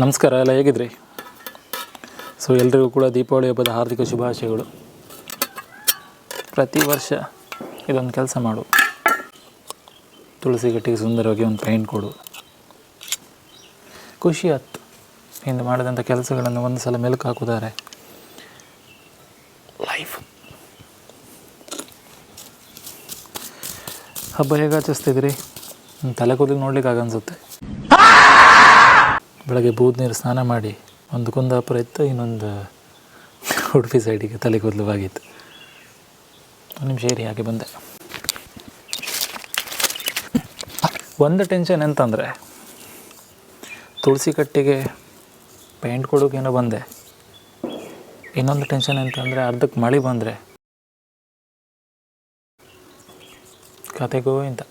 ನಮಸ್ಕಾರ, ಎಲ್ಲ ಹೇಗಿದ್ರಿ? ಎಲ್ರಿಗೂ ಕೂಡ ದೀಪಾವಳಿ ಹಬ್ಬದ ಹಾರ್ದಿಕ ಶುಭಾಶಯಗಳು. ಪ್ರತಿ ವರ್ಷ ಇದೊಂದು ಕೆಲಸ ಮಾಡು, ತುಳಸಿ ಕಟ್ಟಿಗೆ ಸುಂದರವಾಗಿ ಒಂದು ಪೇಂಟ್ ಕೊಡು. ಖುಷಿ ಆಯ್ತು. ಹಿಂದೆ ಮಾಡಿದಂಥ ಕೆಲಸಗಳನ್ನು ಒಂದು ಸಲ ಮೆಲುಕು ಹಾಕುತ್ತಾರೆ. ಲೈಫ್ ಹಬ್ಬ ಹೇಗೆ ಆಚರಿಸ್ತಿದ್ರಿ? ತಲೆ ಕೂದಲು ನೋಡ್ಲಿಕ್ಕೆ ಆಗನ್ಸುತ್ತೆ. ಬೆಳಗ್ಗೆ ಬೂದ್ ನೀರು ಸ್ನಾನ ಮಾಡಿ ಒಂದು ಕುಂದಾಪುರ ಇತ್ತು, ಇನ್ನೊಂದು ಉಡುಪಿ ಸೈಡಿಗೆ ತಲೆ ಕೂದಲುವಾಗಿತ್ತು. ಒಂದು ನಿಮಿಷ ಏರಿ ಹಾಗೆ ಬಂದೆ. ಒಂದು ಟೆನ್ಷನ್ ಎಂತಂದರೆ ತುಳಸಿ ಕಟ್ಟಿಗೆ ಪೇಂಟ್ ಕೊಡೋಕೇನೋ ಬಂದೆ. ಇನ್ನೊಂದು ಟೆನ್ಷನ್ ಎಂತಂದರೆ ಅರ್ಧಕ್ಕೆ ಮಳೆ ಬಂದರೆ ಕತೆಗೋ ಇಂತ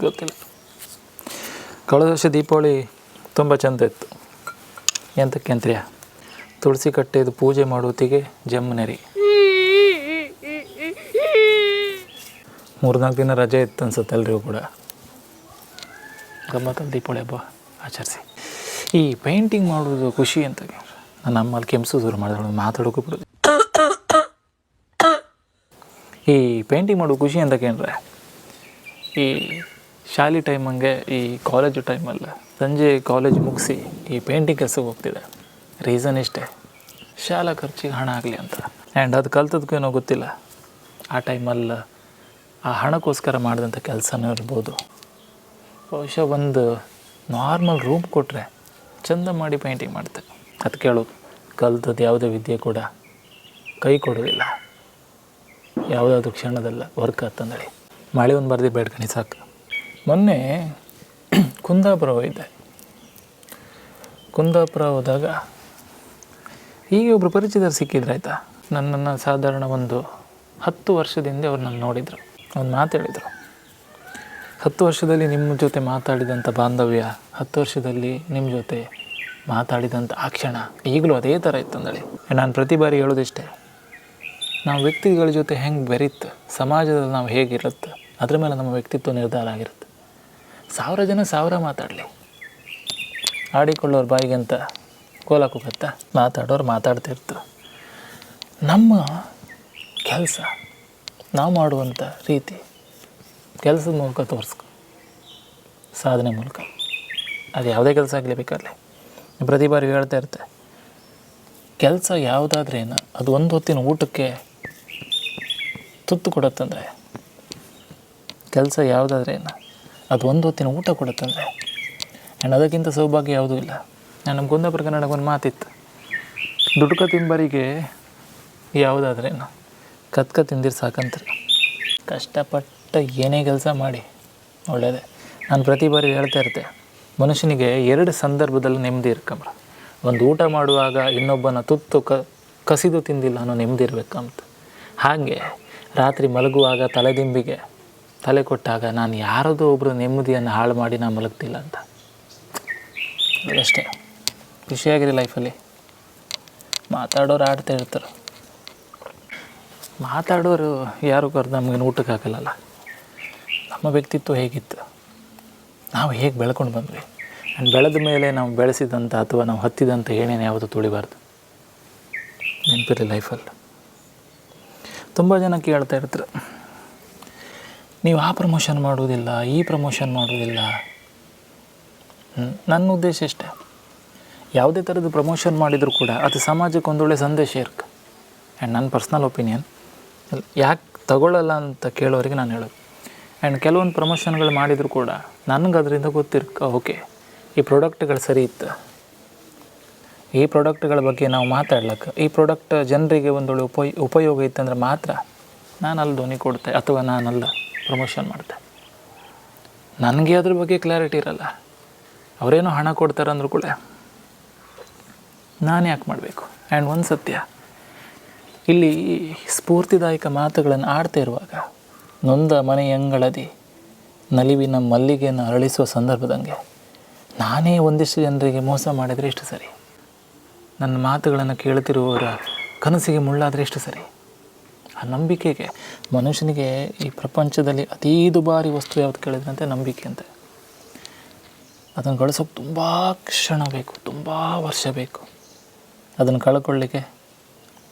ಗೊತ್ತಿಲ್ಲ. ಕಳೆದ ವರ್ಷ ದೀಪಾವಳಿ ತುಂಬ ಚೆಂದ ಇತ್ತು. ಎಂತಕ್ಕೆಂತ್ರಿಯ ತುಳಸಿ ಕಟ್ಟೆದು ಪೂಜೆ ಮಾಡುತ್ತಿಗೆ ಜಮ್ಮನೆರಿ 3-4 ದಿನ ರಜೆ ಇತ್ತು ಅನ್ಸುತ್ತೆ ಎಲ್ರಿಗೂ ಕೂಡ. ಗಮ್ಮತ್ತಲ್ಲಿ ದೀಪಾವಳಿ ಹಬ್ಬ ಆಚರಿಸಿ. ಈ ಪೇಂಟಿಂಗ್ ಮಾಡೋದು ಖುಷಿ ಅಂತ ನನ್ನ ಅಮ್ಮಲ್ಲಿ ಕೆಮ್ಸು ಶುರು ಮಾಡಿದಳು, ಮಾತಾಡೋಕ್ಕೂ ಬಿಡೋದು. ಈ ಪೇಂಟಿಂಗ್ ಮಾಡೋ ಖುಷಿ ಅಂತಕ್ಕೇನ್ರೆ, ಈ ಶಾಲೆ ಟೈಮಂಗೆ ಈ ಕಾಲೇಜು ಟೈಮಲ್ಲ, ಸಂಜೆ ಕಾಲೇಜ್ ಮುಗಿಸಿ ಈ ಪೇಂಟಿಂಗ್ ಕೆಲಸಕ್ಕೆ ಹೋಗ್ತಿದೆ. ರೀಸನ್ ಇಷ್ಟೇ, ಶಾಲಾ ಖರ್ಚಿಗೆ ಹಣ ಆಗಲಿ ಅಂತ. ಆ್ಯಂಡ್ ಅದು ಕಲ್ತದಕ್ಕೂ ಏನೋ ಗೊತ್ತಿಲ್ಲ, ಆ ಟೈಮಲ್ಲಿ ಆ ಹಣಕ್ಕೋಸ್ಕರ ಮಾಡಿದಂಥ ಕೆಲಸನೂ ಇರ್ಬೋದು. ಬಹುಶಃ ಒಂದು ನಾರ್ಮಲ್ ರೂಮ್ ಕೊಟ್ಟರೆ ಚೆಂದ ಮಾಡಿ ಪೇಂಟಿಂಗ್ ಮಾಡ್ತೆ. ಅದು ಕೇಳೋದು ಕಲ್ತದ್ದು ಯಾವುದೇ ವಿದ್ಯೆ ಕೂಡ ಕೈ ಕೊಡೋದಿಲ್ಲ, ಯಾವುದಾದ್ರು ಕ್ಷಣದಲ್ಲ ವರ್ಕ್ ಆತಂದೇಳಿ. ಮಳೆ ಒಂದು ಬರ್ದು ಬೇಡ್ಕಣಿ ಸಾಕು. ಮೊನ್ನೆ ಕುಂದಾಪುರ ಹೋಗಿದ್ದೆ. ಕುಂದಾಪುರ ಹೋದಾಗ ಹೀಗೆ ಒಬ್ಬರು ಪರಿಚಿತರು ಸಿಕ್ಕಿದ್ರು. ಆಯಿತಾ, ನನ್ನನ್ನು ಸಾಧಾರಣ ಒಂದು 10 ವರ್ಷದಿಂದ ಅವ್ರು ನನ್ನ ನೋಡಿದರು. ಒಂದು ಮಾತು ಹೇಳಿದರು, 10 ವರ್ಷದಲ್ಲಿ ನಿಮ್ಮ ಜೊತೆ ಮಾತಾಡಿದಂಥ ಬಾಂಧವ್ಯ, 10 ವರ್ಷದಲ್ಲಿ ನಿಮ್ಮ ಜೊತೆ ಮಾತಾಡಿದಂಥ ಆ ಕ್ಷಣ ಈಗಲೂ ಅದೇ ಥರ ಇತ್ತಂದೇಳಿ. ನಾನು ಪ್ರತಿ ಬಾರಿ ಹೇಳೋದಿಷ್ಟೇ, ನಾವು ವ್ಯಕ್ತಿಗಳ ಜೊತೆ ಹೆಂಗೆ ಬೆರೀತು, ಸಮಾಜದಲ್ಲಿ ನಾವು ಹೇಗಿರುತ್ತೆ ಅದ್ರ ಮೇಲೆ ನಮ್ಮ ವ್ಯಕ್ತಿತ್ವ ನಿರ್ಧಾರ ಆಗಿರುತ್ತೆ. 1000 ಜನ 1000 ಮಾತಾಡಲಿ, ಆಡಿಕೊಳ್ಳೋರು ಬಾಯಿಗೆ ಅಂತ ಕೋಲಾಕುಗತ್ತ, ಮಾತಾಡೋರು ಮಾತಾಡ್ತಿರ್ತಾರೆ. ನಮ್ಮ ಕೆಲಸ ನಾವು ಮಾಡುವಂಥ ರೀತಿ ಕೆಲಸದ ಮೂಲಕ ತೋರಿಸ್ಕೊ, ಸಾಧನೆ ಮೂಲಕ. ಅದು ಯಾವುದೇ ಕೆಲಸ ಆಗಲಿ ಬೇಕಾಗಲಿ. ಪ್ರತಿ ಬಾರಿ ಹೇಳ್ತಾ ಇರ್ತೆ, ಕೆಲಸ ಯಾವುದಾದ್ರೇನು ಅದು ಒಂದು ಹೊತ್ತಿನ ಊಟಕ್ಕೆ ತುತ್ತು ಕೊಡುತ್ತಂದರೆ, ಕೆಲಸ ಯಾವುದಾದ್ರೇನು ಅದು ಒಂದು ಹೊತ್ತಿನ ಊಟ ಕೊಡುತ್ತಂದರೆ, ಆ್ಯಂಡ್ ಅದಕ್ಕಿಂತ ಸೌಭಾಗ್ಯ ಯಾವುದೂ ಇಲ್ಲ. ನಮ್ಮ ಕುಂದಾಪುರ ಕನ್ನಡಕ್ಕೆ ಒಂದು ಮಾತಿತ್ತು, ದುಡ್ಕ ತಿಂಬರಿಗೆ ಯಾವುದಾದ್ರೇನು ಕತ್ಕ ತಿಂದಿರು ಸಾಕಂತಾರೆ. ಕಷ್ಟಪಟ್ಟ ಏನೇ ಕೆಲಸ ಮಾಡಿ ಒಳ್ಳೆಯದೇ. ನಾನು ಪ್ರತಿ ಬಾರಿ ಹೇಳ್ತಾ ಇರ್ತೆ, ಮನುಷ್ಯನಿಗೆ 2 ಸಂದರ್ಭದಲ್ಲಿ ನೆಮ್ಮದಿ ಇರ್ಕಂಬ್ರ. ಒಂದು ಊಟ ಮಾಡುವಾಗ ಇನ್ನೊಬ್ಬನ ತುತ್ತು ಕಸಿದು ತಿಂದಿಲ್ಲ ಅನ್ನೋ ನೆಮ್ಮದಿ ಇರಬೇಕಂತ. ಹಾಗೆ ರಾತ್ರಿ ಮಲಗುವಾಗ ತಲೆದಿಂಬಿಗೆ ತಲೆ ಕೊಟ್ಟಾಗ ನಾನು ಯಾರದೋ ಒಬ್ಬರು ನೆಮ್ಮದಿಯನ್ನು ಹಾಳು ಮಾಡಿ ನಾನು ಮಲಗ್ತಿಲ್ಲ ಅಂತ. ಅದಷ್ಟೇ. ಖುಷಿಯಾಗಿರಿ ಲೈಫಲ್ಲಿ. ಮಾತಾಡೋರು ಆಡ್ತಾ ಇರ್ತಾರೆ, ಮಾತಾಡೋರು ಯಾರು ಕರೆದು ನಮಗೇನು ಊಟಕ್ಕೆ ಹಾಕಲ್ಲಲ್ಲ. ನಮ್ಮ ವ್ಯಕ್ತಿತ್ವ ಹೇಗಿತ್ತು, ನಾವು ಹೇಗೆ ಬೆಳ್ಕೊಂಡು ಬಂದ್ವಿ, ಆ್ಯಂಡ್ ಬೆಳೆದ ಮೇಲೆ ನಾವು ಬೆಳೆಸಿದಂಥ ಅಥವಾ ನಾವು ಹತ್ತಿದಂಥ ಏನೇನು ಯಾವುದು ತುಳಿಬಾರ್ದು. ನೆನಪಿರಲಿ ಲೈಫಲ್ಲಿ. ತುಂಬ ಜನ ಕೇಳ್ತಾ ಇರ್ತಾರೆ, ನೀವು ಆ ಪ್ರಮೋಷನ್ ಮಾಡೋದಿಲ್ಲ, ಈ ಪ್ರಮೋಷನ್ ಮಾಡೋದಿಲ್ಲ. ನನ್ನ ಉದ್ದೇಶ ಇಷ್ಟೇ, ಯಾವುದೇ ಥರದ್ದು ಪ್ರಮೋಷನ್ ಮಾಡಿದರೂ ಕೂಡ ಅದು ಸಮಾಜಕ್ಕೆ ಒಂದೊಳ್ಳೆ ಸಂದೇಶ ಇರ್ಕ. ಆ್ಯಂಡ್ ನನ್ನ ಪರ್ಸ್ನಲ್ ಒಪಿನಿಯನ್, ಯಾಕೆ ತಗೊಳ್ಳಲ್ಲ ಅಂತ ಕೇಳೋರಿಗೆ ನಾನು ಹೇಳೋದು. ಆ್ಯಂಡ್ ಕೆಲವೊಂದು ಪ್ರಮೋಷನ್ಗಳು ಮಾಡಿದರೂ ಕೂಡ ನನಗೆ ಅದರಿಂದ ಗೊತ್ತಿರ್ಕ, ಓಕೆ ಈ ಪ್ರಾಡಕ್ಟ್ಗಳು ಸರಿ ಇತ್ತು, ಈ ಪ್ರಾಡಕ್ಟ್ಗಳ ಬಗ್ಗೆ ನಾವು ಮಾತಾಡ್ಲಿಕ್ಕೆ, ಈ ಪ್ರಾಡಕ್ಟ್ ಜನರಿಗೆ ಒಂದೊಳ್ಳೆ ಉಪಯೋಗ ಇತ್ತಂದ್ರೆ ಮಾತ್ರ ನಾನು ಅಲ್ಲಿ ಧ್ವನಿ ಕೊಡ್ತೆ ಅಥವಾ ನಾನಲ್ಲ ಪ್ರಮೋಷನ್ ಮಾಡ್ತೆ. ನನಗೆ ಅದ್ರ ಬಗ್ಗೆ ಕ್ಲಾರಿಟಿ ಇರಲ್ಲ. ಅವರೇನೋ ಹಣ ಕೊಡ್ತಾರೆ ಅಂದರೂ ಕೂಡ ನಾನು ಯಾಕೆ ಮಾಡಬೇಕು? ಆ್ಯಂಡ್ ಒಂದು ಸತ್ಯ, ಇಲ್ಲಿ ಸ್ಫೂರ್ತಿದಾಯಕ ಮಾತುಗಳನ್ನು ಆಡ್ತಾ ಇರುವಾಗ ನೊಂದ ಮನೆಯಂಗಳದಿ ನಲಿವಿನ ಮಲ್ಲಿಗೆಯನ್ನು ಅರಳಿಸುವ ಸಂದರ್ಭದಂಗೆ ನಾನೇ ಒಂದಿಷ್ಟು ಜನರಿಗೆ ಮೋಸ ಮಾಡಿದರೆ ಎಷ್ಟು ಸರಿ, ನನ್ನ ಮಾತುಗಳನ್ನು ಕೇಳ್ತಿರುವವರ ಕನಸಿಗೆ ಮುಳ್ಳಾದರೆ ಎಷ್ಟು ಸರಿ. ಆ ನಂಬಿಕೆಗೆ, ಮನುಷ್ಯನಿಗೆ ಈ ಪ್ರಪಂಚದಲ್ಲಿ ಅತೀ ದುಬಾರಿ ವಸ್ತು ಯಾವುದು ಕೇಳಿದ್ರಂತೆ ನಂಬಿಕೆ ಅಂತ. ಅದನ್ನು ಗಳಿಸೋಕೆ ತುಂಬ ಕ್ಷಣ ಬೇಕು, ತುಂಬ ವರ್ಷ ಬೇಕು. ಅದನ್ನು ಕಳ್ಕೊಳ್ಳಿಕ್ಕೆ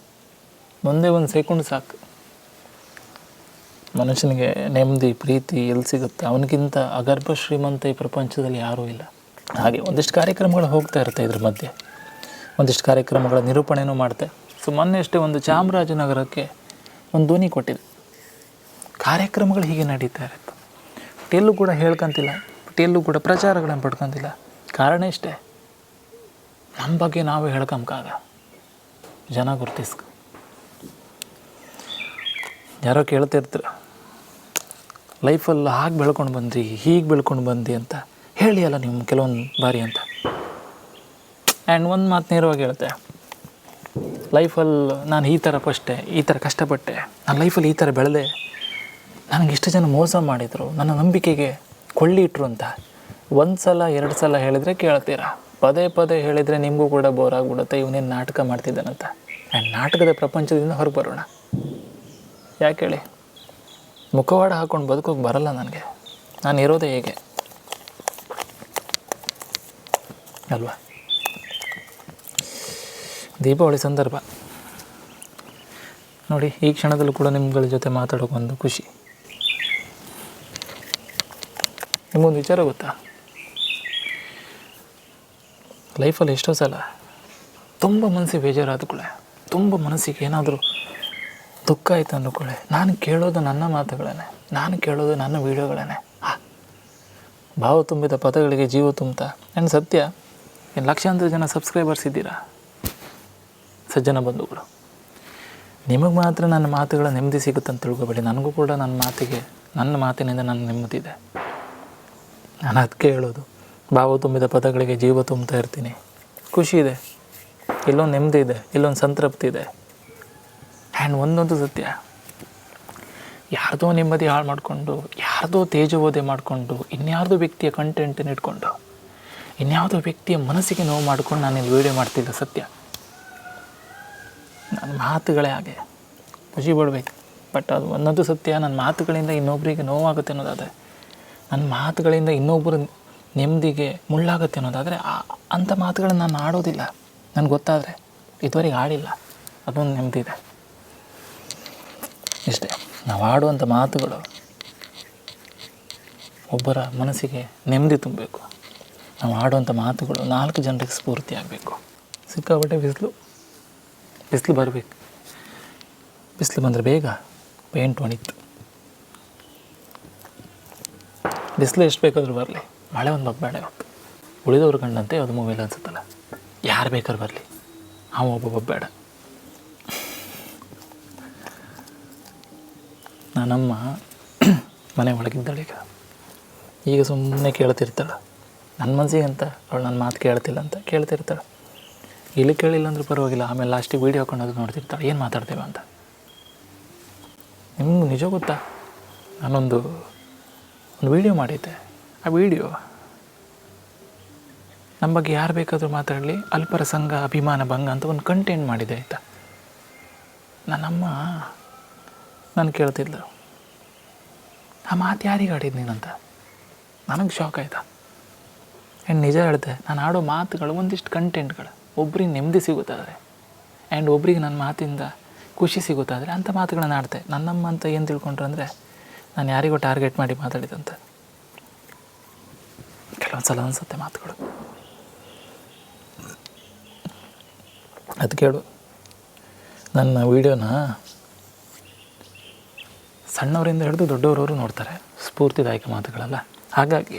ಒಂದೇ ಒಂದು ಸೆಕೆಂಡ್ ಸಾಕು. ಮನುಷ್ಯನಿಗೆ ನೆಮ್ಮದಿ ಪ್ರೀತಿ ಎಲ್ಲಿ ಸಿಗುತ್ತೆ? ಅವನಿಗಿಂತ ಅಗರ್ಭ ಶ್ರೀಮಂತ ಈ ಪ್ರಪಂಚದಲ್ಲಿ ಯಾರೂ ಇಲ್ಲ. ಹಾಗೆ ಒಂದಿಷ್ಟು ಕಾರ್ಯಕ್ರಮಗಳು ಹೋಗ್ತಾ ಇರುತ್ತೆ. ಇದ್ರ ಮಧ್ಯೆ ಒಂದಿಷ್ಟು ಕಾರ್ಯಕ್ರಮಗಳ ನಿರೂಪಣೆನೂ ಮಾಡ್ತೆ. ಸೊ ಮೊನ್ನೆ ಅಷ್ಟೇ ಒಂದು ಚಾಮರಾಜನಗರಕ್ಕೆ ಒಂದು ಧ್ವನಿ ಕೊಟ್ಟಿದೆ. ಕಾರ್ಯಕ್ರಮಗಳು ಹೀಗೆ ನಡೀತಾ ಇರುತ್ತೆ. ಎಲ್ಲೂ ಕೂಡ ಹೇಳ್ಕೊಂತಿಲ್ಲ, ಎಲ್ಲೂ ಕೂಡ ಪ್ರಚಾರಗಳನ್ನು ಪಡ್ಕೊತಿಲ್ಲ. ಕಾರಣ ಇಷ್ಟೇ, ನಮ್ಮ ಬಗ್ಗೆ ನಾವೇ ಹೇಳ್ಕೊಂಬಾಗ ಜನ ಗುರ್ತಿಸ್ಕ. ಯಾರೋ ಕೇಳ್ತಿರ್ತಾರೆ, ಲೈಫಲ್ಲಿ ಹಾಗೆ ಬೆಳ್ಕೊಂಡು ಬಂದ್ರಿ, ಹೀಗೆ ಬೆಳ್ಕೊಂಡು ಬಂದು ಅಂತ ಹೇಳಿ ಅಲ್ಲ ನೀವು ಕೆಲವೊಂದು ಬಾರಿ ಅಂತ. ಆ್ಯಂಡ್ ಒಂದು ಮಾತು ನೇರವಾಗಿ ಹೇಳ್ತೆ, ಲೈಫಲ್ಲಿ ನಾನು ಈ ಥರ ಫಸ್ಟೆ ಈ ಥರ ಕಷ್ಟಪಟ್ಟೆ, ನಾನು ಲೈಫಲ್ಲಿ ಈ ಥರ ಬೆಳೆದೆ, ನನಗೆ ಇಷ್ಟು ಜನ ಮೋಸ ಮಾಡಿದರು, ನನ್ನ ನಂಬಿಕೆಗೆ ಕೊಳ್ಳಿ ಇಟ್ಟರು ಅಂತ ಒಂದು ಸಲ ಎರಡು ಸಲ ಹೇಳಿದರೆ ಕೇಳ್ತೀರಾ. ಪದೇ ಪದೇ ಹೇಳಿದರೆ ನಿಮಗೂ ಕೂಡ ಬೋರ್ ಆಗಿಬಿಡುತ್ತೆ, ಇವನೇನು ನಾಟಕ ಮಾಡ್ತಿದ್ದಾನಂತ. ಆ್ಯಂಡ್ ನಾಟಕದ ಪ್ರಪಂಚದಿಂದ ಹೊರಗೆ ಬರೋಣ. ಯಾಕೆ ಹೇಳಿ, ಮುಖವಾಡ ಹಾಕ್ಕೊಂಡು ಬದುಕೋಕೆ ಬರಲ್ಲ ನನಗೆ. ನಾನು ಇರೋದೇ ಹೇಗೆ ಅಲ್ವಾ? ದೀಪಾವಳಿ ಸಂದರ್ಭ ನೋಡಿ, ಈ ಕ್ಷಣದಲ್ಲೂ ಕೂಡ ನಿಮ್ಗಳ ಜೊತೆ ಮಾತಾಡೋಕೆ ಒಂದು ಖುಷಿ. ನಿಮಗೊಂದು ವಿಚಾರ ಗೊತ್ತಾ? ಲೈಫಲ್ಲಿ ಎಷ್ಟೋ ಸಲ ತುಂಬ ಮನಸ್ಸಿಗೆ ಬೇಜಾರಾದಕೊಳ್ಳೆ, ತುಂಬ ಮನಸ್ಸಿಗೆ ಏನಾದರೂ ದುಃಖ ಆಯ್ತು ಅಂದ್ಕೊಳ್ಳೆ, ನಾನು ಕೇಳೋದು ನನ್ನ ಮಾತುಗಳೇ, ನಾನು ಕೇಳೋದು ನನ್ನ ವೀಡಿಯೋಗಳೇ. ಭಾವ ತುಂಬಿದ ಪದಗಳಿಗೆ ಜೀವ ತುಂಬ್ತಾ. ಆ್ಯಂಡ್ ಸತ್ಯ, ಲಕ್ಷಾಂತರ ಜನ ಸಬ್ಸ್ಕ್ರೈಬರ್ಸ್ ಇದ್ದೀರಾ ಸಜ್ಜನ ಬಂಧುಗಳು. ನಿಮಗೆ ಮಾತ್ರ ನನ್ನ ಮಾತುಗಳ ನೆಮ್ಮದಿ ಸಿಗುತ್ತೆ ಅಂತ ತಿಳ್ಕೊಬೇಡಿ. ನನಗೂ ಕೂಡ ನನ್ನ ಮಾತಿನಿಂದ ನನ್ನ ನೆಮ್ಮದಿ ಇದೆ. ನಾನು ಅದಕ್ಕೆ ಹೇಳೋದು, ಭಾವ ತುಂಬಿದ ಪದಗಳಿಗೆ ಜೀವ ತುಂಬ್ತಾ ಇರ್ತೀನಿ. ಖುಷಿ ಇದೆ, ಇಲ್ಲೊಂದು ನೆಮ್ಮದಿ ಇದೆ, ಇಲ್ಲೊಂದು ಸಂತೃಪ್ತಿ ಇದೆ. ಆ್ಯಂಡ್ ಒಂದೊಂದು ಸತ್ಯ, ಯಾರ್ದೋ ನೆಮ್ಮದಿ ಹಾಳು ಮಾಡಿಕೊಂಡು, ಯಾರ್ದೋ ತೇಜೋವಧೆ ಮಾಡಿಕೊಂಡು, ಇನ್ಯಾರ್ದೋ ವ್ಯಕ್ತಿಯ ಕಂಟೆಂಟನ್ನು ಇಟ್ಕೊಂಡು, ಇನ್ಯಾವುದೋ ವ್ಯಕ್ತಿಯ ಮನಸ್ಸಿಗೆ ನೋವು ಮಾಡ್ಕೊಂಡು ನಾನು ಇಲ್ಲಿ ವೀಡಿಯೋ ಮಾಡ್ತಿಲ್ಲ. ಸತ್ಯ, ನನ್ನ ಮಾತುಗಳೇ ಹಾಗೆ, ಖುಷಿ ಪಡಬೇಕು. ಬಟ್ ಅದು ಒಂದೊಂದು ಸತ್ಯ, ನನ್ನ ಮಾತುಗಳಿಂದ ಇನ್ನೊಬ್ಬರಿಗೆ ನೋವಾಗುತ್ತೆ ಅನ್ನೋದಾದರೆ, ನನ್ನ ಮಾತುಗಳಿಂದ ಇನ್ನೊಬ್ಬರ ನೆಮ್ಮದಿಗೆ ಮುಳ್ಳಾಗುತ್ತೆ ಅನ್ನೋದಾದರೆ ಅಂಥ ಮಾತುಗಳನ್ನು ನಾನು ಆಡೋದಿಲ್ಲ. ನನಗೆ ಗೊತ್ತಾದರೆ, ಇದುವರೆಗೆ ಆಡಿಲ್ಲ, ಅದೊಂದು ನೆಮ್ಮದಿ ಇದೆ. ಇಷ್ಟೇ, ನಾವು ಆಡುವಂಥ ಮಾತುಗಳು ಒಬ್ಬರ ಮನಸ್ಸಿಗೆ ನೆಮ್ಮದಿ ತುಂಬಬೇಕು. ನಾವು ಆಡುವಂಥ ಮಾತುಗಳು 4 ಜನರಿಗೆ ಸ್ಫೂರ್ತಿ ಆಗಬೇಕು. ಸಿಕ್ಕಾಪಟ್ಟೆ ಬಿಸಿಲು ಬರಬೇಕು. ಬಿಸಿಲು ಬಂದರೆ ಬೇಗ ಪೇಂಟ್ ಒಣಿತು. ಬಿಸಿಲು ಎಷ್ಟು ಬೇಕಾದರೂ ಬರಲಿ, ಮಳೆ ಒಂದು ಬಗ್ಬೇಡ. ಇವತ್ತು ಉಳಿದವ್ರು ಕಂಡಂತೆ ಅದು ಮೂವಿಲ್ಲ ಅನ್ಸುತ್ತಲ್ಲ, ಯಾರು ಬೇಕಾದ್ರೂ ಬರಲಿ, ಒಬ್ಬ ಬಗ್ಬೇಡ. ನಾನಮ್ಮ ಮನೆ ಒಳಗಿದ್ದಾಳೆ. ಈಗ ಸುಮ್ಮನೆ ಕೇಳ್ತಿರ್ತಾಳೆ, ನನ್ನ ಮನಸ್ಸಿಗೆ ಅಂತ ಅವಳು ನನ್ನ ಮಾತು ಕೇಳ್ತಿಲ್ಲ ಅಂತ ಕೇಳ್ತಿರ್ತಾಳೆ. ಇಲ್ಲಿ ಕೇಳಿಲ್ಲ ಅಂದರೂ ಪರವಾಗಿಲ್ಲ, ಆಮೇಲೆ ಲಾಸ್ಟಿಗೆ ವೀಡಿಯೋ ಹಾಕೊಂಡು ನೋಡ್ತಿರ್ತಾಳೆ, ಏನು ಮಾತಾಡ್ತೇವೆ ಅಂತ. ನಿಮ್ಗೆ ನಿಜ ಗೊತ್ತಾ, ನಾನೊಂದು ವೀಡಿಯೋ ಮಾಡಿದ್ದೆ. ಆ ವಿಡಿಯೋ ನಮ್ಮ ಬಗ್ಗೆ ಯಾರು ಬೇಕಾದರೂ ಮಾತಾಡಲಿ, ಅಲ್ಪರ ಸಂಘ ಅಭಿಮಾನ ಭಂಗ ಅಂತ ಒಂದು ಕಂಟೆಂಟ್ ಮಾಡಿದೆ ಆಯಿತಾ. ನನ್ನಮ್ಮ ನಾನು ಕೇಳ್ತಿದ್ಲು, ಆ ಮಾತು ಯಾರಿಗೆ ಆಡಿದ್ದು ನೀನಂತ. ನನಗೆ ಶಾಕ್ ಆಯಿತಾ. ಆ್ಯಂಡ್ ನಿಜ ಹೇಳ್ದೆ, ನಾನು ಆಡೋ ಮಾತುಗಳು ಒಂದಿಷ್ಟು ಕಂಟೆಂಟ್ಗಳು ಒಬ್ರಿಗೆ ನೆಮ್ಮದಿ ಸಿಗುತ್ತಾದರೆ, ಆ್ಯಂಡ್ ಒಬ್ರಿಗೆ ನನ್ನ ಮಾತಿಂದ ಖುಷಿ ಸಿಗುತ್ತಾದರೆ ಅಂಥ ಮಾತುಗಳನ್ನು ಆಡ್ತೆ. ನನ್ನಮ್ಮ ಅಂತ ಏನು ತಿಳ್ಕೊಂಡ್ರು ಅಂದರೆ, ನಾನು ಯಾರಿಗೋ ಟಾರ್ಗೆಟ್ ಮಾಡಿ ಮಾತಾಡಿದಂತೆ. ಕೆಲವೊಂದು ಸಲ ಅನಿಸುತ್ತೆ ಮಾತುಗಳು. ಅದು ಕೇಳು, ನನ್ನ ವೀಡಿಯೋನ ಸಣ್ಣವರಿಂದ ಹಿಡಿದು ದೊಡ್ಡವರವರು ನೋಡ್ತಾರೆ. ಸ್ಫೂರ್ತಿದಾಯಕ ಮಾತುಗಳಲ್ಲ. ಹಾಗಾಗಿ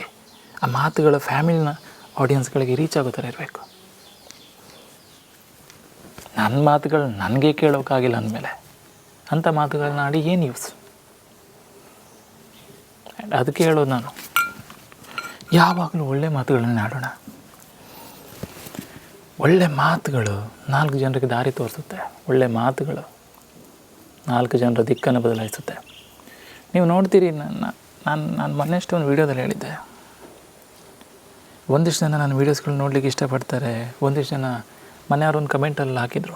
ಆ ಮಾತುಗಳ ಫ್ಯಾಮಿಲಿನ ಆಡಿಯನ್ಸ್ಗಳಿಗೆ ರೀಚ್ ಆಗೋ ಥರ ಇರಬೇಕು. ನನ್ನ ಮಾತುಗಳು ನನಗೆ ಕೇಳೋಕ್ಕಾಗಿಲ್ಲ ಅಂದಮೇಲೆ ಅಂಥ ಮಾತುಗಳನ್ನ ಆಡಿ ಏನು ಯೂಸ್? ಅದಕ್ಕೆ ಹೇಳೋದು ನಾನು, ಯಾವಾಗಲೂ ಒಳ್ಳೆ ಮಾತುಗಳನ್ನ ಆಡೋಣ. ಒಳ್ಳೆ ಮಾತುಗಳು 4 ಜನರಿಗೆ ದಾರಿ ತೋರಿಸುತ್ತೆ. ಒಳ್ಳೆ ಮಾತುಗಳು 4 ಜನರ ದಿಕ್ಕನ್ನು ಬದಲಾಯಿಸುತ್ತೆ. ನೀವು ನೋಡ್ತೀರಿ, ನಾನು ಮೊನ್ನೆಷ್ಟು ಒಂದು ವೀಡಿಯೋದಲ್ಲಿ ಹೇಳಿದ್ದೆ, ಒಂದಿಷ್ಟು ಜನ ನನ್ನ ವೀಡಿಯೋಸ್ಗಳು ನೋಡಲಿಕ್ಕೆ ಇಷ್ಟಪಡ್ತಾರೆ. ಒಂದಿಷ್ಟು ಜನ ಮನೆಯವ್ರು ಒಂದು ಕಮೆಂಟಲ್ಲಿ ಹಾಕಿದರು,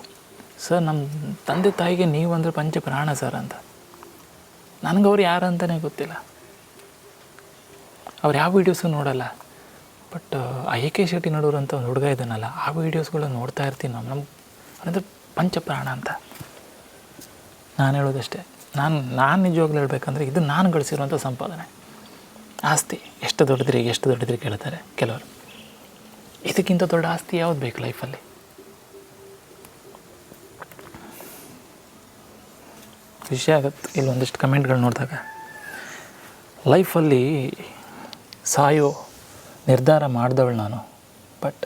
ಸರ್ ನಮ್ಮ ತಂದೆ ತಾಯಿಗೆ ನೀವು ಅಂದರೆ ಪಂಚ ಪ್ರಾಣ ಸರ್ ಅಂತ. ನನಗೆ ಅವ್ರು ಯಾರು ಅಂತಲೇ ಗೊತ್ತಿಲ್ಲ. ಅವ್ರು ಯಾವ ವೀಡಿಯೋಸು ನೋಡಲ್ಲ, but A K Shetty Nadur ಅಂತ ಒಂದು ಹುಡುಗ ಇದ್ದಾನಲ್ಲ, ಆ ವೀಡಿಯೋಸ್ಗಳನ್ನ ನೋಡ್ತಾ ಇರ್ತೀನಿ ನಮ್ಮ ಅಂದರೆ ಪಂಚಪ್ರಾಣ ಅಂತ. ನಾನು ಹೇಳೋದಷ್ಟೇ, ನಾನು ನಿಜವಾಗ್ಲೂ ಹೇಳ್ಬೇಕಂದ್ರೆ ಇದು ನಾನು ಗಳಿಸಿರುವಂಥ ಸಂಪಾದನೆ. ಆಸ್ತಿ ಎಷ್ಟು ದೊಡ್ಡದ್ರಿ ಕೇಳ್ತಾರೆ ಕೆಲವರು. ಇದಕ್ಕಿಂತ ದೊಡ್ಡ ಆಸ್ತಿ ಯಾವ್ದು ಬೇಕು ಲೈಫಲ್ಲಿ? ಖುಷಿ ಆಗುತ್ತೆ ಇಲ್ಲೊಂದಿಷ್ಟು ಕಮೆಂಟ್ಗಳು ನೋಡಿದಾಗ. ಲೈಫಲ್ಲಿ ಸಾಯೋ ನಿರ್ಧಾರ ಮಾಡಿದವಳು ನಾನು, ಬಟ್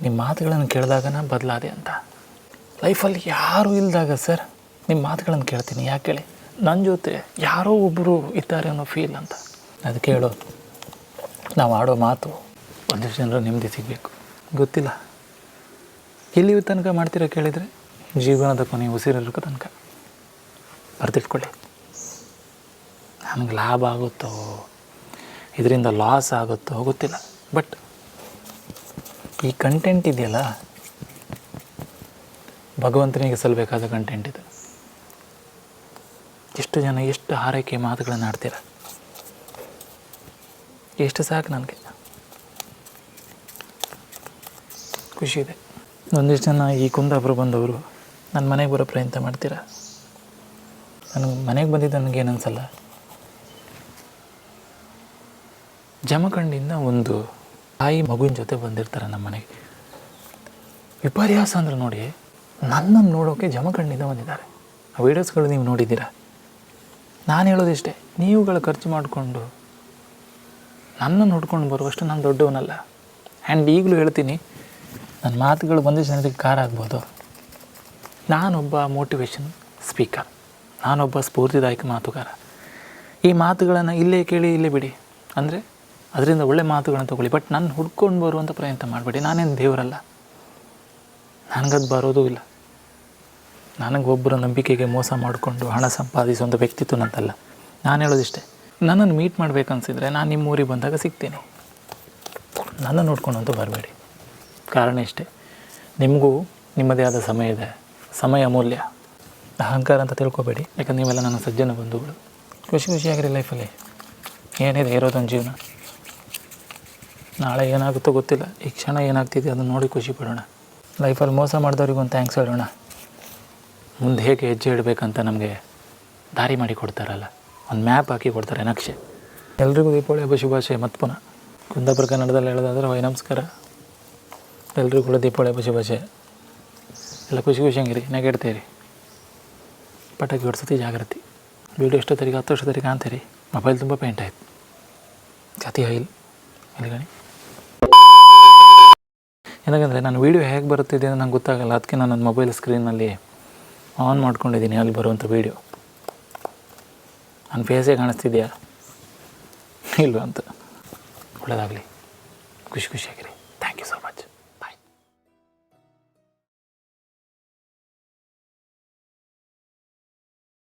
ನಿಮ್ಮ ಮಾತುಗಳನ್ನು ಕೇಳಿದಾಗ ನಾನು ಬದಲಾದೆ ಅಂತ. ಲೈಫಲ್ಲಿ ಯಾರೂ ಇಲ್ಲದಾಗ ಸರ್ ನಿಮ್ಮ ಮಾತುಗಳನ್ನು ಕೇಳ್ತೀನಿ. ಯಾಕೆ ಹೇಳಿ? ನನ್ನ ಜೊತೆ ಯಾರೋ ಒಬ್ಬರು ಇದ್ದಾರೆ ಅನ್ನೋ ಫೀಲ್ ಅಂತ. ಅದು ಕೇಳೋದು, ನಾವು ಆಡೋ ಮಾತು ಒಂದಿಷ್ಟು ಜನರು ನೆಮ್ಮದಿ ಸಿಗಬೇಕು. ಗೊತ್ತಿಲ್ಲ ಎಲ್ಲಿಯೂ ತನಕ ಮಾಡ್ತೀರಾ ಕೇಳಿದರೆ, ಜೀವನದ ಕೊನೆ ಉಸಿರಿರೋ ತನಕ. ಬರ್ತಿಟ್ಕೊಳ್ಳಿ. ನನಗೆ ಲಾಭ ಆಗುತ್ತೋ ಇದರಿಂದ ಲಾಸ್ ಆಗುತ್ತೋ ಗೊತ್ತಿಲ್ಲ, ಬಟ್ ಈ ಕಂಟೆಂಟ್ ಇದೆಯಲ್ಲ, ಭಗವಂತನಿಗೆ ಸಲ್ಲಬೇಕಾದ ಕಂಟೆಂಟ್ ಇದು. ಎಷ್ಟು ಜನ ಎಷ್ಟು ಹಾರೈಕೆ ಮಾತುಗಳನ್ನು ಆಡ್ತೀರ, ಎಷ್ಟು ಸಾಕು ನನಗೆ. ಖುಷಿ ಇದೆ. ಒಂದಿಷ್ಟು ಜನ ಈ ಕುಂದಾಪುರ ಬಂದವರು ನನ್ನ ಮನೆಗೆ ಬರೋ ಪ್ರಯತ್ನ ಮಾಡ್ತೀರ. ನನಗೆ ಮನೆಗೆ ಬಂದಿದ್ದು ನನಗೇನು ಅನಿಸಲ್ಲ. ಜಮಖಂಡಿಂದ ಒಂದು ತಾಯಿ ಮಗುವಿನ ಜೊತೆ ಬಂದಿರ್ತಾರೆ ನಮ್ಮ ಮನೆಗೆ. ವಿಪರ್ಯಾಸ ಅಂದ್ರೆ ನೋಡಿ, ನನ್ನನ್ನು ನೋಡೋಕ್ಕೆ ಜಮಖಂಡಿಂದ ಬಂದಿದ್ದಾರೆ. ಆ ವೀಡಿಯೋಸ್ಗಳು ನೀವು ನೋಡಿದ್ದೀರಾ. ನಾನು ಹೇಳೋದಿಷ್ಟೇ, ನೀವುಗಳ ಖರ್ಚು ಮಾಡಿಕೊಂಡು ನನ್ನನ್ನು ನೋಡ್ಕೊಂಡು ಬರುವಷ್ಟು ನಾನು ದೊಡ್ಡವನಲ್ಲ. ಆ್ಯಂಡ್ ಈಗಲೂ ಹೇಳ್ತೀನಿ, ನನ್ನ ಮಾತುಗಳು ಒಂದಿಷ್ಟು ಜನರಿಗೆ ಕಾರ ಆಗ್ಬೋದು. ನಾನೊಬ್ಬ ಮೋಟಿವೇಶನ್ ಸ್ಪೀಕರ್, ನಾನೊಬ್ಬ ಸ್ಫೂರ್ತಿದಾಯಕ ಮಾತುಗಾರ. ಈ ಮಾತುಗಳನ್ನು ಇಲ್ಲೇ ಕೇಳಿ ಇಲ್ಲೇ ಬಿಡಿ, ಅಂದರೆ ಅದರಿಂದ ಒಳ್ಳೆ ಮಾತುಗಳನ್ನು ತೊಗೊಳ್ಳಿ. ಬಟ್ ನಾನು ಹುಡ್ಕೊಂಡು ಬರುವಂಥ ಪ್ರಯತ್ನ ಮಾಡಬೇಡಿ. ನಾನೇನು ದೇವರಲ್ಲ, ನನಗದು ಬರೋದೂ ಇಲ್ಲ. ನನಗೊಬ್ಬರ ನಂಬಿಕೆಗೆ ಮೋಸ ಮಾಡಿಕೊಂಡು ಹಣ ಸಂಪಾದಿಸುವಂಥ ವ್ಯಕ್ತಿತ್ವ ನಂತಲ್ಲ. ನಾನು ಹೇಳೋದಿಷ್ಟೇ, ನನ್ನನ್ನು ಮೀಟ್ ಮಾಡಬೇಕನ್ಸಿದ್ರೆ ನಾನು ನಿಮ್ಮ ಊರಿಗೆ ಬಂದಾಗ ಸಿಗ್ತೀನಿ. ನನ್ನ ನೋಡ್ಕೊಂಡಂತೂ ಬರಬೇಡಿ. ಕಾರಣ ಇಷ್ಟೇ, ನಿಮಗೂ ನಿಮ್ಮದೇ ಆದ ಸಮಯ ಇದೆ, ಸಮಯ ಅಮೂಲ್ಯ. ಅಹಂಕಾರ ಅಂತ ತಿಳ್ಕೊಬೇಡಿ. ಯಾಕಂದ್ರೆ ನೀವೆಲ್ಲ ನನ್ನ ಸಜ್ಜನ ಬಂಧುಗಳು. ಖುಷಿಯಾಗಿರಿ ಲೈಫಲ್ಲಿ. ಏನಿದೆ, ಇರೋದೊಂದು ಜೀವನ. ನಾಳೆ ಏನಾಗುತ್ತೋ ಗೊತ್ತಿಲ್ಲ. ಈ ಕ್ಷಣ ಏನಾಗ್ತಿದೆ ಅದನ್ನು ನೋಡಿ ಖುಷಿ ಪಡೋಣ. ಲೈಫಲ್ಲಿ ಮೋಸ ಮಾಡಿದವ್ರಿಗೆ ಒಂದು ಥ್ಯಾಂಕ್ಸ್ ಹೇಳೋಣ. ಮುಂದೆ ಹೇಗೆ ಹೆಜ್ಜೆ ಇಡಬೇಕಂತ ನಮಗೆ ದಾರಿ ಮಾಡಿ ಕೊಡ್ತಾರಲ್ಲ, ಒಂದು ಮ್ಯಾಪ್ ಹಾಕಿ ಕೊಡ್ತಾರೆ, ನಕ್ಷೆ. ಎಲ್ರಿಗೂ ದೀಪಾವಳಿ ಹಬ್ಬ ಶುಭಾಶಯ. ಮತ್ತು ಪುನಃ ಕುಂದಾಪುರ ಕನ್ನಡದಲ್ಲಿ ಹೇಳೋದಾದ್ರೆ ವೈ ನಮಸ್ಕಾರ. ಎಲ್ರಿಗೂ ಕೂಡ ದೀಪಾವಳಿ ಹಬ್ಬ ಶುಭಾಶಯ. ಎಲ್ಲ ಖುಷಿಯಾಗಿರಿ, ನೆಗೆಡ್ತೀರಿ, ಪಟಾಕಿ ಹೊಡ್ಸತಿ ಜಾಗೃತಿ. ವೀಡಿಯೋ ಎಷ್ಟೊತ್ತರಿಗೆ 10 ವರ್ಷದವರೆಗೆ ಕಾಣ್ತೀರಿ. ಮೊಬೈಲ್ ತುಂಬ ಪೇಂಟ್ ಆಯಿತು, ಜಾತಿ ಆಯಿಲ್ ಎಲ್ಲಿಗಣಿ. ಯಾಕಂದರೆ ನಾನು ವೀಡಿಯೋ ಹೇಗೆ ಬರುತ್ತಿದೆ ಅಂತ ನಂಗೆ ಗೊತ್ತಾಗಲ್ಲ. ಅದಕ್ಕೆ ನಾನು ನನ್ನ ಮೊಬೈಲ್ ಸ್ಕ್ರೀನಲ್ಲಿ ಆನ್ ಮಾಡ್ಕೊಂಡಿದ್ದೀನಿ ಅಲ್ಲಿ ಬರುವಂಥ ವೀಡಿಯೋ. ನನ್ನ ಫೇಸೇ ಕಾಣಿಸ್ತಿದೆಯಾ ಇಲ್ವ ಅಂತ. ಒಳ್ಳೆಯದಾಗಲಿ, ಖುಷಿಯಾಗಿರಿ. Thank you so much.